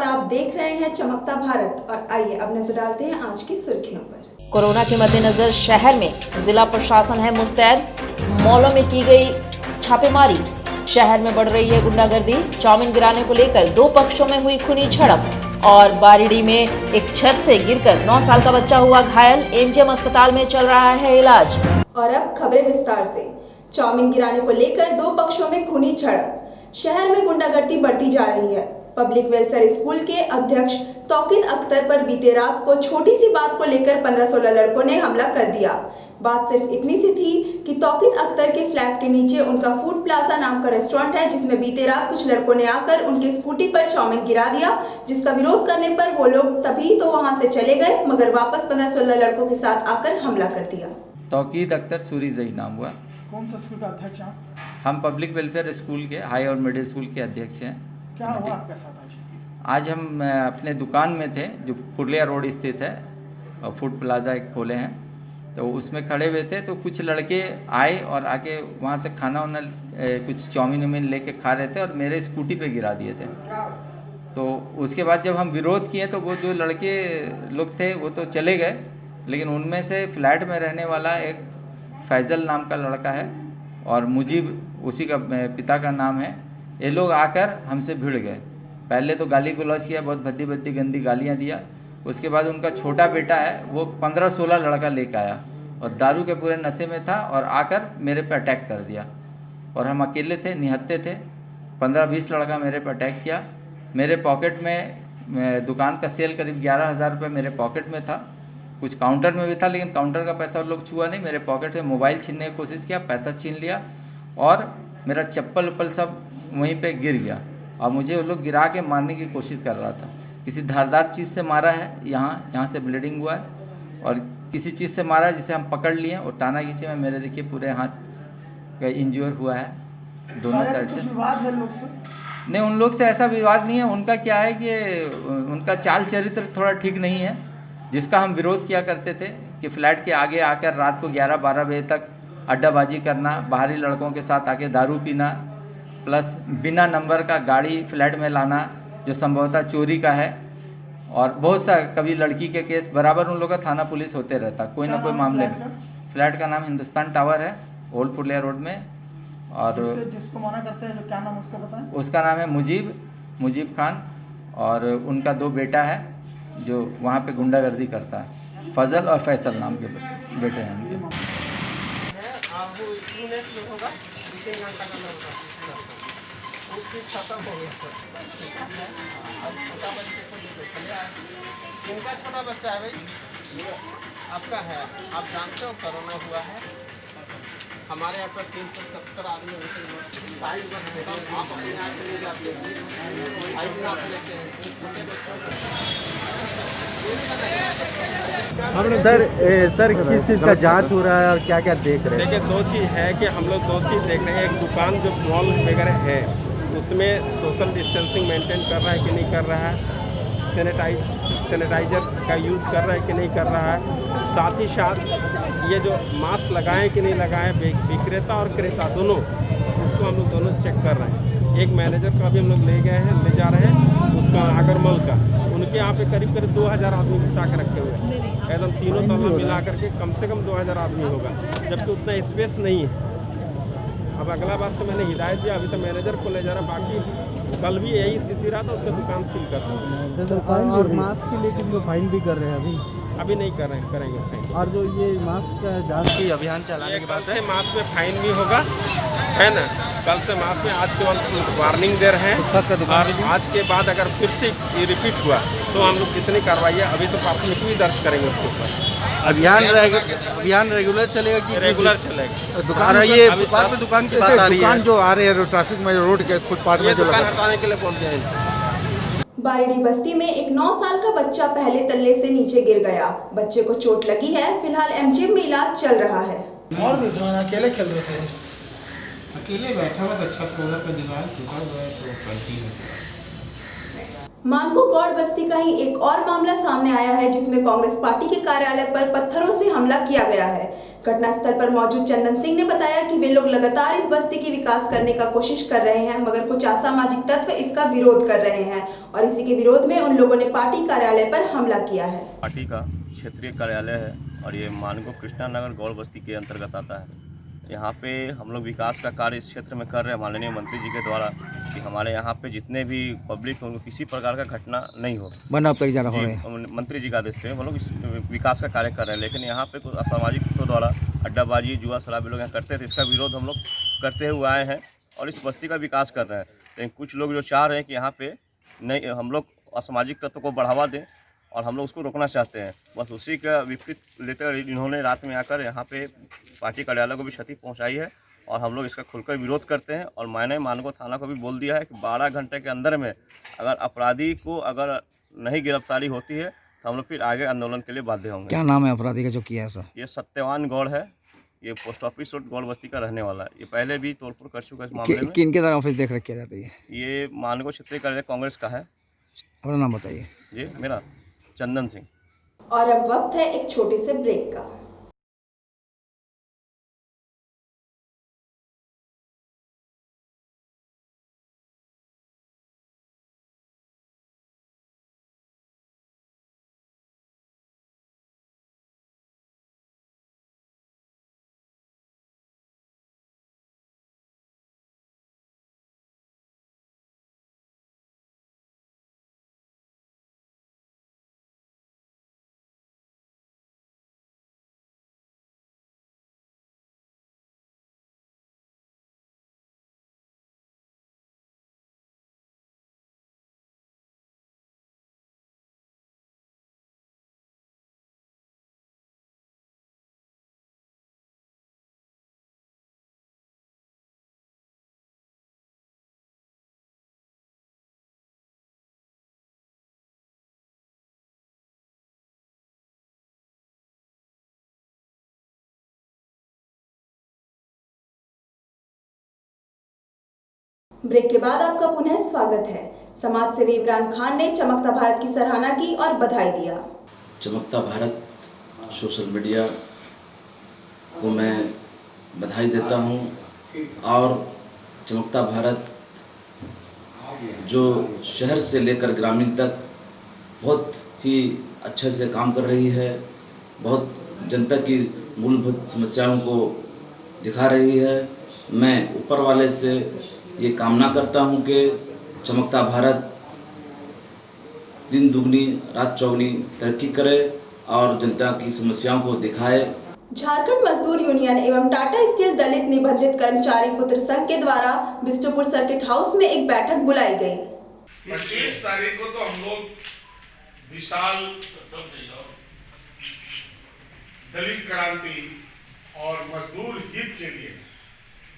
और आप देख रहे हैं चमकता भारत। और आइए अब नजर डालते हैं आज की सुर्खियों पर। कोरोना के मद्देनजर शहर में जिला प्रशासन है मुस्तैद, मॉलों में की गई छापेमारी। शहर में बढ़ रही है गुंडागर्दी। चाउमीन गिराने को लेकर दो पक्षों में हुई खूनी झड़प। और बारिडी में एक छत से गिरकर 9 साल का बच्चा हुआ घायल। एमजीएम अस्पताल में चल रहा है इलाज। और अब खबरें विस्तार से। चाउमीन गिराने को लेकर दो पक्षों में खूनी झड़प। शहर में गुंडागर्दी बढ़ती जा रही है। पब्लिक वेलफेयर स्कूल के अध्यक्ष तौकीर अख्तर पर बीते रात को छोटी सी बात को लेकर 15-16 लड़कों ने हमला कर दिया। बात सिर्फ इतनी सी थी कि तौकीर अख्तर के फ्लैट के नीचे उनका फूड प्लाजा नाम का रेस्टोरेंट है, जिसमें बीते रात कुछ लड़कों ने आकर उनके स्कूटी पर चाउमीन गिरा दिया, जिसका विरोध करने पर वो लोग तभी तो वहां से चले गए, मगर वापस 15-16 लड़कों के साथ आकर हमला कर दिया। तौकीर अख्तर सूरीजई नाम हुआ। कौन सा स्कूल का अध्यक्ष आप? हम पब्लिक वेलफेयर स्कूल के हाई और मिडिल स्कूल के अध्यक्ष हैं। क्या हुआ आपके साथ आज हम अपने दुकान में थे जो पुरलिया रोड स्थित है और फूड प्लाजा एक खोले हैं, तो उसमें खड़े हुए थे तो कुछ लड़के आए और आके वहाँ से खाना वाना कुछ चाउमीन वाउमीन लेके खा रहे थे और मेरे स्कूटी पे गिरा दिए थे। तो उसके बाद जब हम विरोध किए तो वो जो लड़के लोग थे वो तो चले गए, लेकिन उनमें से फ्लैट में रहने वाला एक फैज़ल नाम का लड़का है और मुजीब उसी का पिता का नाम है। ये लोग आकर हमसे भिड़ गए। पहले तो गाली गलौज किया, बहुत भद्दी भद्दी गंदी गालियाँ दिया। उसके बाद उनका छोटा बेटा है वो 15-16 लड़का लेकर आया और दारू के पूरे नशे में था और आकर मेरे पे अटैक कर दिया। और हम अकेले थे, निहत्ते थे। 15-20 लड़का मेरे पे अटैक किया। मेरे पॉकेट में दुकान का सेल करीब 11,000 रुपये मेरे पॉकेट में था। कुछ काउंटर में भी था, लेकिन काउंटर का पैसा लोग छुआ नहीं। मेरे पॉकेट से मोबाइल छीनने की कोशिश किया, पैसा छीन लिया और मेरा चप्पल उप्पल सब वहीं पे गिर गया और मुझे वो लोग गिरा के मारने की कोशिश कर रहा था। किसी धारदार चीज़ से मारा है, यहाँ से ब्लीडिंग हुआ है और किसी चीज़ से मारा है जिसे हम पकड़ लिए और टाना खींचे में मेरे देखिए पूरे हाथ का इंज्योर हुआ है दोनों साइड से। विवाद है लोग से? नहीं, उन लोग से ऐसा विवाद नहीं है। उनका क्या है कि उनका चाल चरित्र थोड़ा ठीक नहीं है, जिसका हम विरोध किया करते थे कि फ्लैट के आगे आकर रात को 11-12 बजे तक अड्डाबाजी करना, बाहरी लड़कों के साथ आके दारू पीना, प्लस बिना नंबर का गाड़ी फ्लैट में लाना जो संभवतः चोरी का है। और बहुत सा कभी लड़की के केस बराबर उन लोगों का थाना पुलिस होते रहता, कोई ना कोई मामले में। फ्लैट का नाम हिंदुस्तान टावर है, ओल्ड पुरलिया रोड में। और जिसको मना करते हैं, जो क्या नाम उसका बताएं? उसका नाम है मुजीब खान और उनका 2 बेटा है जो वहाँ पे गुंडागर्दी करता है। फजल और फैसल नाम के बेटे हैं उनके। छोटा बच्चा है भाई, आपका है, आप जानते हो कोरोना हुआ है हमारे यहाँ पर 370 आदमी सर किस चीज़ का जांच हो रहा है और क्या क्या देख रहे हैं? देखिए, 2 चीज़ है कि हम लोग 2 चीज़ देख रहे हैं। एक दुकान जो मॉल वगैरह है उसमें सोशल डिस्टेंसिंग मेंटेन कर रहा है कि नहीं कर रहा है, सैनिटाइजर का यूज़ कर रहा है कि नहीं कर रहा है, साथ ही साथ ये जो मास्क लगाएं कि नहीं लगाएं, विक्रेता और क्रेता दोनों, उसको हम लोग दोनों चेक कर रहे हैं। एक मैनेजर का भी हम लोग ले जा रहे हैं उसका आगरमल का, उनके यहाँ पे करीब 2000 आदमी बिठा के रखे हुए हैं। एकदम तीनों तल्ला मिला करके कम से कम 2000 आदमी होगा, जबकि उतना स्पेस नहीं है। अब अगला बात तो मैंने हिदायत दिया, अभी तो मैनेजर को ले जा रहा, बाकी कल भी यही स्थिति रहा तो उसका दुकान सील कर रहा है। और मास्क के लेके जो फाइन भी कर रहे हैं अभी नहीं कर रहे हैं, करेंगे। और जो ये मास्क का जांच की अभियान चलाने के बाद से मास्क में फाइन भी होगा, है ना। कल से मास्क में आज के वार्निंग दे रहे हैं और आज के बाद अगर फिर से ये रिपीट हुआ तो हम लोग कितनी कार्रवाई है अभी तो प्राथमिकी भी दर्ज करेंगे उसके ऊपर। अभियान रेगुलर चलेगा कि रेगुलर चलेगा? दुकान ये फुटपाथ पे दुकान की बात आ रही है, जो आ रहे हैं ट्रैफिक में रोड के फुटपाथ में जो दुकान हटाने के लिए बोलते हैं। बारिडी बस्ती में एक 9 साल का बच्चा पहले तल्ले से नीचे गिर गया। बच्चे को चोट लगी है, फिलहाल एमजीएम में इलाज चल रहा है। और भी अकेले खेल रहे थे? अकेले बैठा हुआ था, छत पर उधर पे दीवार टूटा हुआ है तो पलटी है। मानको गौड़ बस्ती का ही एक और मामला सामने आया है, जिसमें कांग्रेस पार्टी के कार्यालय पर पत्थरों से हमला किया गया है। घटनास्थल पर मौजूद चंदन सिंह ने बताया कि वे लोग लगातार इस बस्ती की विकास करने का कोशिश कर रहे हैं, मगर कुछ असामाजिक तत्व इसका विरोध कर रहे हैं और इसी के विरोध में उन लोगों ने पार्टी कार्यालय पर हमला किया है। पार्टी का क्षेत्रीय कार्यालय है और ये मानगो कृष्णा नगर गौड़ बस्ती के अंतर्गत आता है। यहाँ पे हम लोग विकास का कार्य इस क्षेत्र में कर रहे हैं माननीय मंत्री जी के द्वारा कि हमारे यहाँ पे जितने भी पब्लिक हो उनको किसी प्रकार का घटना नहीं हो। मंत्री जी का आदेश पे हम लोग इस विकास का कार्य कर रहे हैं, लेकिन यहाँ पे कुछ असामाजिक तत्वों द्वारा अड्डाबाजी जुआ शराबी लोग यहाँ करते थे, इसका विरोध हम लोग करते हुए आए हैं और इस बस्ती का विकास कर रहे हैं। लेकिन कुछ लोग जो चाह रहे हैं कि यहाँ पे नहीं हम लोग असामाजिक तत्व को बढ़ावा दें और हम लोग उसको रोकना चाहते हैं, बस उसी का विपरीत लेकर इन्होंने रात में आकर यहाँ पे पार्टी कार्यालय को भी क्षति पहुँचाई है और हम लोग इसका खुलकर विरोध करते हैं। और मैंने मानगो थाना को भी बोल दिया है कि 12 घंटे के अंदर में अगर अपराधी को अगर नहीं गिरफ्तारी होती है तो हम लोग फिर आगे आंदोलन के लिए बाध्य होंगे। क्या नाम है अपराधी का जो किया ऐसा? ये सत्यवान गौड़ है, ये पोस्ट ऑफिस रोड गौड़ बस्ती का रहने वाला है। ये पहले भी तोड़फोड़ कर चुका है इस मामले में। किनके द्वारा ऑफिस देख रख किया जाता है? ये मानगो क्षेत्रीय कार्यालय कांग्रेस का है। अपना नाम बताइए। जी मेरा चंदन सिंह। और अब वक्त है एक छोटे से ब्रेक का। ब्रेक के बाद आपका पुनः स्वागत है। समाज सेवी इमरान खान ने चमकता भारत की सराहना की और बधाई दिया। चमकता भारत सोशल मीडिया को मैं बधाई देता हूं और चमकता भारत जो शहर से लेकर ग्रामीण तक बहुत ही अच्छे से काम कर रही है, बहुत जनता की मूलभूत समस्याओं को दिखा रही है। मैं ऊपर वाले से ये कामना करता हूं कि चमकता भारत दिन दुगनी रात चौगनी तरक्की करे और जनता की समस्याओं को दिखाए। झारखंड मजदूर यूनियन एवं टाटा स्टील दलित निबंधित कर्मचारी पुत्र संघ के द्वारा बिष्टुपुर सर्किट हाउस में एक बैठक बुलाई गई। 25 तारीख को तो हम लोग विशाल दलित क्रांति और मजदूर हित के लिए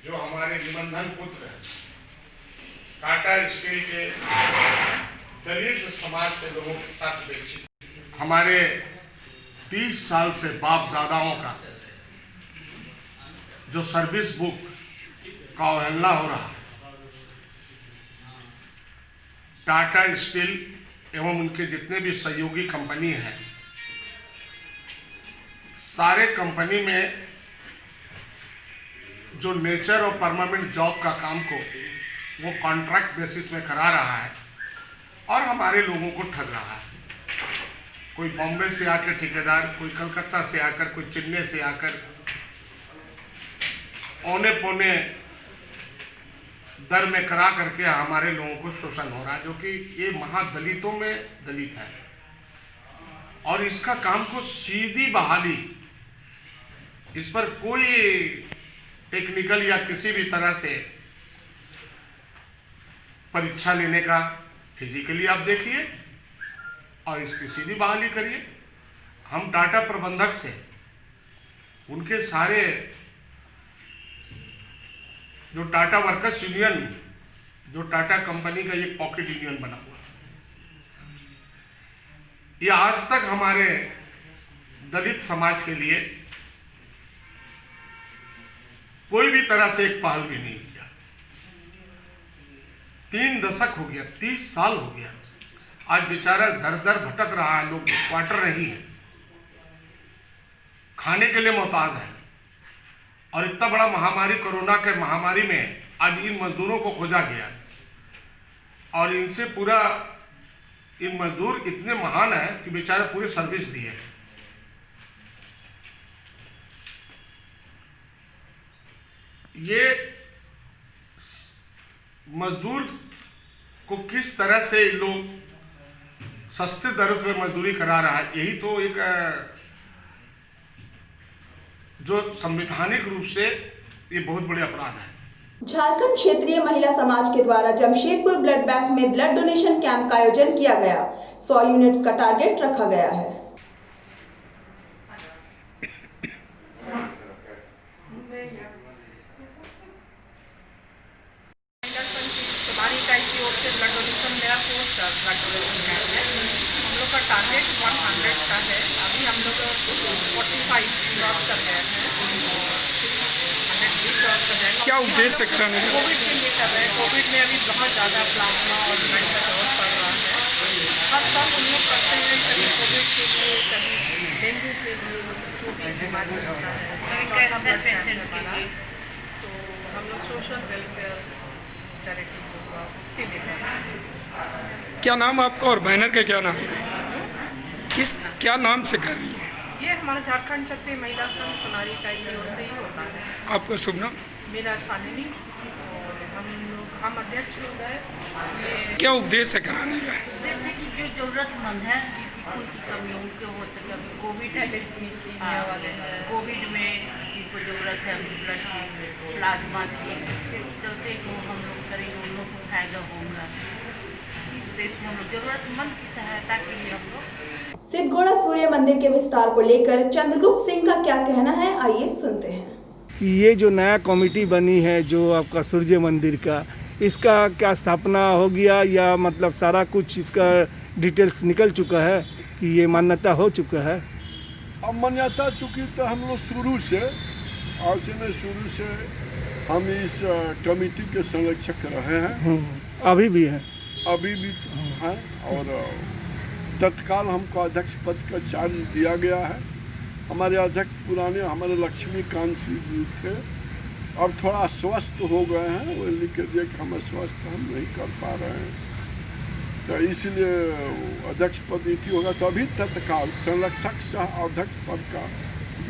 जो हमारे निबंधन पुत्र हैं टाटा स्टील के दलित समाज के लोगों के साथ बैठक। हमारे 30 साल से बाप दादाओं का जो सर्विस बुक का अवहेलना हो रहा है, टाटा स्टील एवं उनके जितने भी सहयोगी कंपनी हैं, सारे कंपनी में जो नेचर और परमानेंट जॉब का काम को वो कॉन्ट्रैक्ट बेसिस में करा रहा है और हमारे लोगों को ठग रहा है। कोई बॉम्बे से आकर ठेकेदार, कोई कलकत्ता से आकर, कोई चेन्नई से आकर औने पौने दर में करा करके हमारे लोगों को शोषण हो रहा है, जो कि ये महादलितों में दलित है। और इसका काम को सीधी बहाली, इस पर कोई टेक्निकल या किसी भी तरह से परीक्षा लेने का फिजिकली आप देखिए और इसकी सीधी बहाली करिए। हम टाटा प्रबंधक से उनके सारे जो टाटा वर्कर्स यूनियन, जो टाटा कंपनी का एक पॉकेट यूनियन बना हुआ, ये आज तक हमारे दलित समाज के लिए कोई भी तरह से एक पहल भी नहीं किया। 3 दशक हो गया, 30 साल हो गया, आज बेचारा दर दर भटक रहा है। लोग क्वार्टर नहीं है, खाने के लिए मोहताज है। और इतना बड़ा महामारी कोरोना के महामारी में आज इन मजदूरों को खोजा गया और इनसे पूरा इन मजदूर इतने महान हैं कि बेचारे पूरी सर्विस दिए। ये मजदूर को किस तरह से लोग सस्ते दर पे मजदूरी करा रहा है, यही तो एक जो संवैधानिक रूप से ये बहुत बड़े अपराध है। झारखंड क्षेत्रीय महिला समाज के द्वारा जमशेदपुर ब्लड बैंक में ब्लड डोनेशन कैंप का आयोजन किया गया। 100 यूनिट्स का टारगेट रखा गया है। की ओर से ब्लड डोनेशन मेरा पोस्ट ब्लड डोनेशन कैंप है। हम लोग का टारगेट 100 का है। अभी हम लोग 45 क्रॉस कर गए हैं। 100 क्रॉस कर जाएंगे। क्या उद्देश्य कराने का? कोविड के लिए कर रहे हैं। कोविड में अभी बहुत ज़्यादा प्लाज्मा और ब्लड का जरूरत पड़ रहा है। हर साल हम लोग करते हैं, कभी कोविड के लिए, कभी डेंगू के लिए, जो भी बीमारी होता है, ब्लड पेशेंट के लिए। तो हम लोग सोशल वेलफेयर चैरिटी उसके लिए है। क्या नाम आपका और बैनर का क्या नाम है? क्या नाम से कर रही है? ये हमारा झारखंड क्षेत्रीय महिला संघ सोनारी इकाई की ओर से ही होता है। आपका शुभ नाम? मेरा शालिनी और हम अध्यक्ष हो गए। क्या उद्देश्य है कराने का? जैसे कि जो जरूरतमंद है, खून की कमी उनके होते, कभी कोविड है, वाले कोविड में इनको जरूरत है ब्लड की, प्लाज्मा की, चलते को हम लोग करेंगे, उन लोग को फायदा होगा। हम लोग जरूरतमंद की सहायता के लिए हम लोग। सिद्धगोड़ा सूर्य मंदिर के विस्तार को लेकर चंद्रगुप्त सिंह का क्या कहना है, आइए सुनते हैं। कि ये जो नया कमेटी बनी है जो आपका सूर्य मंदिर का, इसका क्या स्थापना हो गया या मतलब सारा कुछ इसका डिटेल्स निकल चुका है कि ये मान्यता हो चुका है? अब मान्यता चुकी तो हम लोग शुरू से हम इस कमेटी के संरक्षक रहे हैं। अभी भी हैं? अभी भी हैं और तत्काल हमको अध्यक्ष पद का चार्ज दिया गया है। हमारे अध्यक्ष पुराने हमारे लक्ष्मीकांत जी थे, अब थोड़ा अस्वस्थ हो गए हैं। वो लिख के दिए कि हम अस्वस्थ हम नहीं कर पा रहे हैं, तो इसलिए अध्यक्ष पद नीति होगा। तो अभी तत्काल संरक्षक सह अध्यक्ष पद का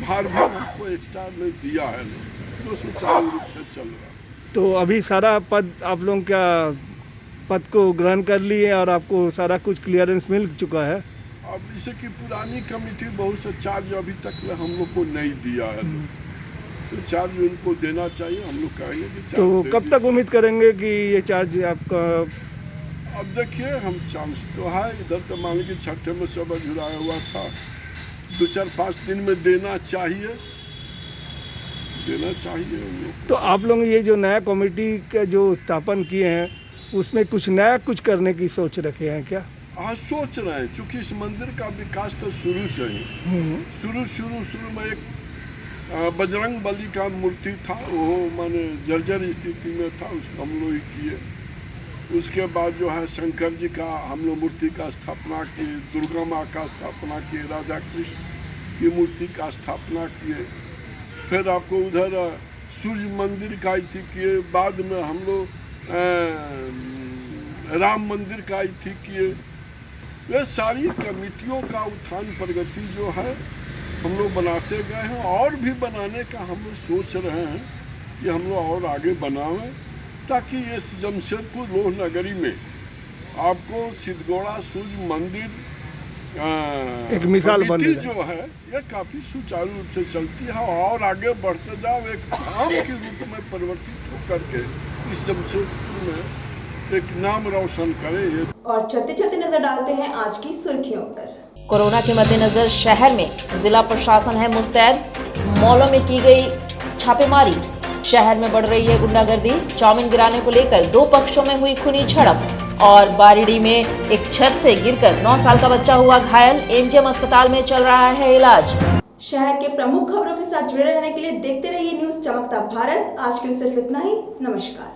भार भी हमको एक्स्ट्रा में दिया है, तो सुचारू रूप से चल रहा है। तो अभी सारा पद आप लोग क्या पद को ग्रहण कर लिए और आपको सारा कुछ क्लियरेंस मिल चुका है? अब जैसे कि पुरानी कमेटी बहुत से चार्ज अभी तक हम लोग को नहीं दिया है, तो चार्ज उनको देना चाहिए। हम लोग कहेंगे कि चार्ज तो कब तक उम्मीद करेंगे कि ये चार्ज आपका? अब देखिए, हम चांस तो है इधर, तो मान लीजिए छठे में सब अधूराया हुआ था, 2-4-5 दिन में देना चाहिए। तो आप लोग ये जो नया कमेटी का जो स्थापन किए हैं, उसमें कुछ नया कुछ करने की सोच रखे हैं क्या? हाँ, सोच रहे हैं, चूँकि इस मंदिर का विकास तो शुरू से ही शुरू में एक बजरंग बली का मूर्ति था, वो माने जर्जर स्थिति में था, उसको हम लोग ही किए। उसके बाद जो है शंकर जी का हम लोग मूर्ति का स्थापना किए, दुर्गा माँ का स्थापना किए, राधा कृष्ण की मूर्ति का स्थापना किए। फिर आपको उधर सूर्य मंदिर का इति किए, बाद में हम लोग राम मंदिर का इति किए। वे सारी कमेटियों का उत्थान प्रगति जो है हम लोग बनाते गए हैं, और भी बनाने का हम लोग सोच रहे हैं कि हम लोग और आगे बनावें, ताकि इस जमशेदपुर लोह नगरी में आपको सिद्धगोड़ा सूर्य मंदिर एक मिसाल बन जो है ये काफ़ी सुचारू रूप से चलती है और आगे बढ़ते जाओ, एक धाम के रूप में परिवर्तित होकर के इस जमशेदपुर में एक नाम रोशन करे। और चलते चलते नजर डालते हैं आज की सुर्खियों पर। कोरोना के मद्देनजर शहर में जिला प्रशासन है मुस्तैद। मॉलों में की गई छापेमारी। शहर में बढ़ रही है गुंडागर्दी। चाउमीन गिराने को लेकर 2 पक्षों में हुई खूनी झड़प। और बारिडी में एक छत से गिरकर 9 साल का बच्चा हुआ घायल। एमजीएम अस्पताल में चल रहा है इलाज। शहर के प्रमुख खबरों के साथ जुड़े रहने के लिए देखते रहिए न्यूज़ चमकता भारत। आज के लिए सिर्फ इतना ही। नमस्कार।